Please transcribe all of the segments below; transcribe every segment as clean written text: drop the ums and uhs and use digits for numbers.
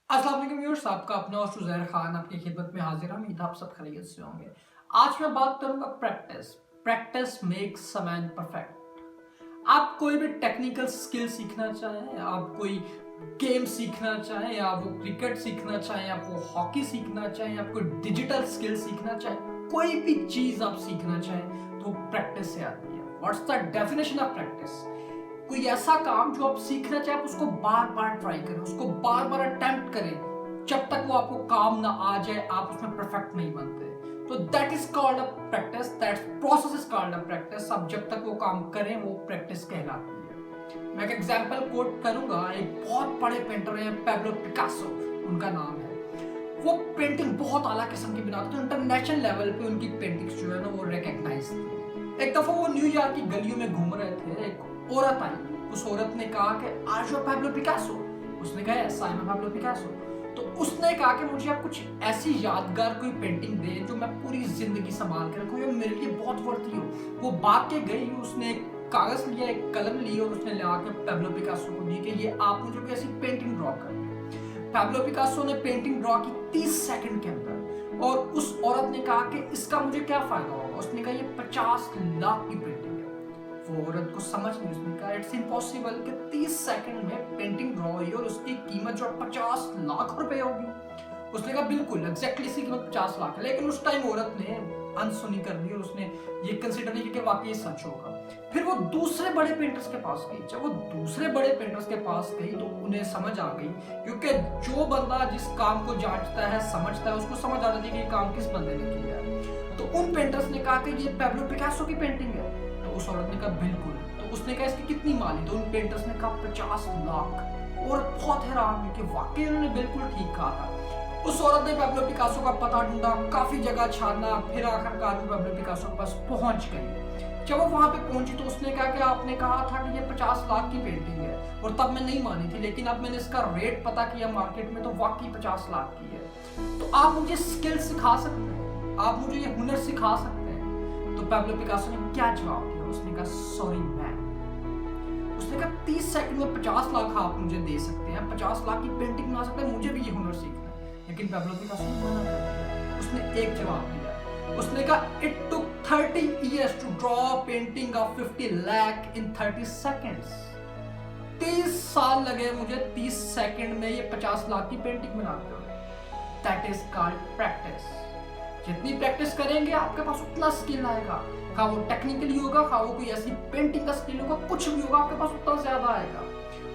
अस्सलाम वालेकुम व्यूअर्स, आपका अपना और ज़ुज़ैर खान आपकी खिदमत में हाजिर है। उम्मीद आप सब खैरियत से होंगे। आज मैं बात करूंगा practice makes a man perfect. आप कोई भी टेक्निकल स्किल सीखना चाहें, आप कोई गेम सीखना चाहें, आप वो क्रिकेट सीखना चाहें, आप वो हॉकी सीखना चाहें, आप कोई डिजिटल स्किल सीखना चाहें, कोई भी चीज आप सीखना चाहें तो प्रैक्टिस से आती है। What's the definition of practice? कोई ऐसा काम जो आप सीखना चाहें, आप उसको बार बार ट्राई करें, उसको बार बार अटेम्प्ट करें। जब तक वो आपको काम ना आ जाए आप उसमें परफेक्ट नहीं बनते। तो that is called a practice, that process is called a practice. आप जब तक वो काम करें वो प्रैक्टिस कहलाती है। मैं एक एग्जांपल कोट करूंगा। एक बहुत बड़े पेंटर हैं, पैब्लो पिकासो उनका नाम है। वो पेंटिंग बहुत आला किस्म की बनाते थे। इंटरनेशनल लेवल पे उनकी पेंटिंग्स जो है ना वो रिकॉग्नाइज थी। एक दफा वो न्यूयॉर्क की गलियों में घूम रहे थे, एक औरत आई। उस औरत ने कहा कि आर यू पैब्लो पिकासो? उसने कहा yes I am Pablo Picasso. तो उसने कहा कि मुझे आप कुछ ऐसी यादगार कोई पेंटिंग दे जो मैं पूरी जिंदगी संभाल के रखूं, मेरे लिए बहुत वर्ती हो। वो भाग के गई, उसने एक कागज लिया, एक कलम ली और उसने ला के पैब्लो पिकासो को दी कि ये आप मुझे कोई ऐसी पेंटिंग ड्रॉ कर। पैब्लो पिकासो ने पेंटिंग ड्रॉ की 30 सेकंड के अंदर। और उस औरत ने कहा कि इसका मुझे क्या फायदा होगा? उसने कहा ये 50 लाख की पेंटिंग है। वो औरत को समझ नहीं, उसने कहा इट्स इम्पॉसिबल कि 30 सेकंड में पेंटिंग ड्रॉ हुई और उसकी कीमत जो 50 लाख रुपए होगी। उसने कहा बिल्कुल एग्जैक्टली इसकी कीमत 50 लाख है। लेकिन उस टाइम औरत ने अनसुनी कर दी और उसने ये कंसीडर नहीं किया कि वाकई सच होगा। फिर वो दूसरे बड़े पेंटर्स के पास गई। जब वो दूसरे बड़े पेंटर्स के पास गई तो उन्हें समझ आ गई, क्योंकि जो बंदा जिस काम को जांचता है, समझता है, उसको समझ आ जाती है कि ये काम किस बंदे ने किया है। तो उन पेंटर्स ने कहा कि ये पैब्लो पिकासो की पेंटिंग है। तो उस औरत ने कहा बिल्कुल। तो उसने कहा इसकी कितनी माली? तो उन पेंटर्स ने कहा 50 लाख। और बहुत हैरान हुई कि वाकई उन्होंने बिल्कुल ठीक कहा था। उस औरत ने पैब्लो पिकासो का पता ढूंढा, काफी जगह छाना, फिर आखिरकार वो पैब्लो पिकासो के पास पहुंच गई। जब वो वहां पे पहुंची तो उसने कहा कि आपने कहा था कि ये 50 लाख की पेंटिंग है, और तब मैं नहीं मानी थी, लेकिन अब मैंने इसका रेट पता किया मार्केट में तो वाकई 50 लाख की है। तो आप मुझे स्किल सिखा सकते हैं, आप मुझे ये हुनर सिखा सकते हैं? तो पैब्लो पिकासो ने क्या जवाब दिया? उसने कहा सॉरी मैन। उसने कहा 30 सेकंड में 50 लाख आप मुझे दे सकते हैं, 50 लाख की पेंटिंग बना सकते हैं, मुझे भी ये हुनर सीखना है। लेकिन पैब्लो पिकासो ने मना कर दिया। उसने एक जवाब दिया। उसने कहा it took 30 years to draw a painting of 50 lakh in 30 seconds। 30 साल लगे मुझे 30 सेकंड में ये 50 लाख की पेंटिंग बनाते हुए। That is called practice. जितनी प्रैक्टिस करेंगे आपके पास उतना स्किल आएगा। खा वो टेक्निकली होगा, खा वो कोई ऐसी पेंटिंग का स्किल होगा, कुछ भी होगा, आपके पास उतना ज्यादा आएगा।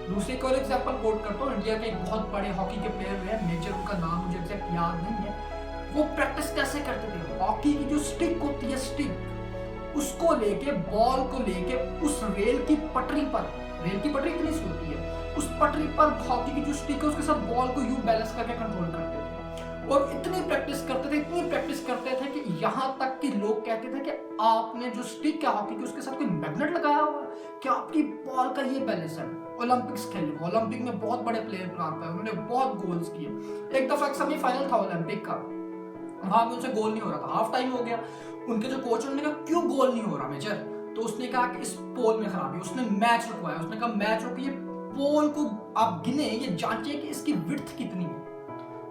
दूसरे को एग्जांपल कोट करता हूँ। इंडिया के एक बहुत बड़े हॉकी के प्लेयर हुए हैं, मेजर, उनका नाम मुझे एग्जैक्ट याद नहीं है। वो प्रैक्टिस कैसे करते थे? हॉकी की जो स्टिक होती है, स्टिक, उसको लेके, बॉल को लेके उस रेल की पटरी पर, रेल की पटरी इतनी सी होती है, उस पटरी पर हॉकी की जो स्टिक है उसके साथ बॉल को यूं बैलेंस करके कंट्रोल करते थे। और इतनी प्रैक्टिस करते थे, इतनी प्रैक्टिस करते थे कि यहां तक कि लोग कहते थे कि आपने जो स्टिक है हॉकी की उसके साथ कोई मैग्नेट लगाया हुआ है क्या? आपकी बॉल का ये बैलेंस है। ओलंपिक्स खेले, ओलंपिक में बहुत बड़े प्लेयर बना पाए, उन्होंने बहुत गोल्स किए। एक दफा एक सेमीफाइनल था ओलंपिक का, वहां पे उनसे गोल नहीं हो रहा था, हाफ टाइम हो गया। उनके जो कोच उन्होंने कहा क्यों गोल नहीं हो रहा मेजर? तो उसने कहा कि इस पोल में खराबी। उसने मैच रुकवाया। उसने कहा मैच रुकिए, पोल को आप गिने, ये जांचिए कि इसकी विड्थ कितनी है।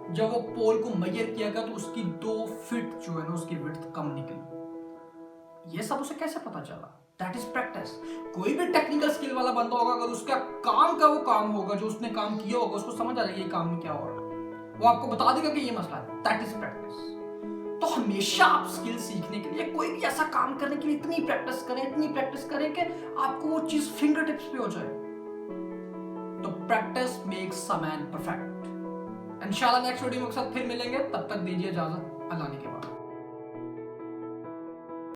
जब वो पोल को मेजर किया गया तो उसकी 2 फीट जो है ना उसकी विड्थ कम निकली। ये सब उसे कैसे पता चला? That is practice. कोई भी टेक्निकल स्किल वाला बंदा होगा, अगर उसका काम का वो काम होगा जो उसने काम किया होगा, उसको समझ आ जाएगा ये काम में क्या हो रहा है, वो आपको बता देगा कि ये मसला है। That is practice. तो हमेशा आप स्किल सीखने के लिए, कोई भी ऐसा काम करने के लिए इतनी प्रैक्टिस करें, इतनी प्रैक्टिस करें कि आपको वो चीज फिंगर टिप्स पे हो जाए। तो practice makes a man perfect. इंशाल्लाह नेक्स्ट वीडियो में एक साथ फिर मिलेंगे। तब तक दीजिए इजाजत। अल्लाह ने के बाद।